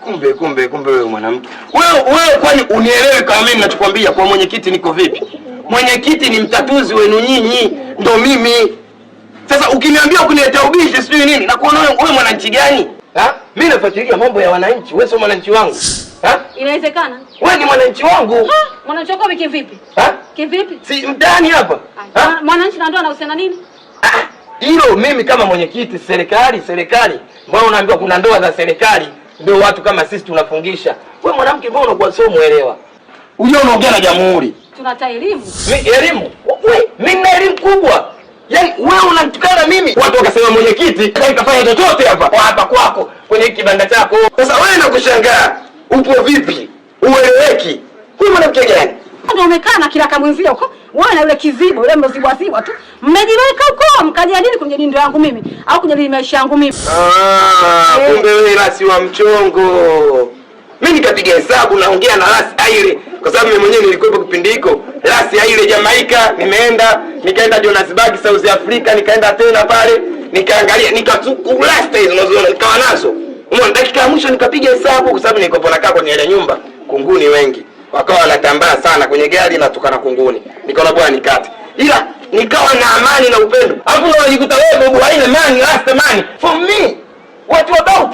Kumbe wewe mwanamke. Wewe kwani unielewe kama mimi ninachokwambia kwa mwenyekiti niko vipi? Mwenyekiti ni mtatuzi wenu nyinyi, ndo mimi. Sasa ukiniambia kuniletea ubishi sijui nini, na kuona wewe mwananchi gani? Mimi nafuatilia mambo ya wananchi, wewe sio mwananchi wangu. Inawezekana? Wewe ni mwananchi wangu. Mwananchi wako kivipi? Kivipi? Si mtaani hapa. Mwananchi na ndoa anahusiana nini? Hilo mimi kama mwenyekiti serikali. Mbona unaambiwa kuna ndoa za serikali ndio watu kama sisi tunafungisha? Wewe mwanamke mbona unakuwa sio muelewa? Unajua unaongea na jamhuri. Tunata elimu. Elimu? Mimi na elimu kubwa. Yaani wewe unanitukana mimi? Watu wakasema mwenyekiti kafanya chochote hapa kwako kwenye kibanda chako. Sasa wewe nakushangaa. Upo vipi? Ueleweki. Wewe mwanamke gani? Ndio umekaa na kila kamwenzio huko. Wewe na yule kizibo, yule mzibwa tu. Mmejiweka huko mkajadili kujadili ndio yangu mimi au kujadili maisha yangu mimi. Kumbe wewe rasi wa mchongo. Mimi nikapiga hesabu naongea na rasi Aire kwa sababu mimi mwenyewe nilikuwa kipindi hiko. Rasi Aire Jamaica, nikaenda Johannesburg South Africa, nikaenda tena pale, nikaangalia, nikachukua last hizo unazoona nikawa nazo. Umeona dakika ya mwisho nikapiga hesabu kwa sababu nilikuwa nakaa kwenye ile nyumba, kunguni wengi. Wakawa wanatambaa sana kwenye gari na tukana kunguni. Nikaona bwana nikate. Ila nikawa na amani na upendo. Hapo unajikuta wewe bobu haina amani, last amani. For me, what you about?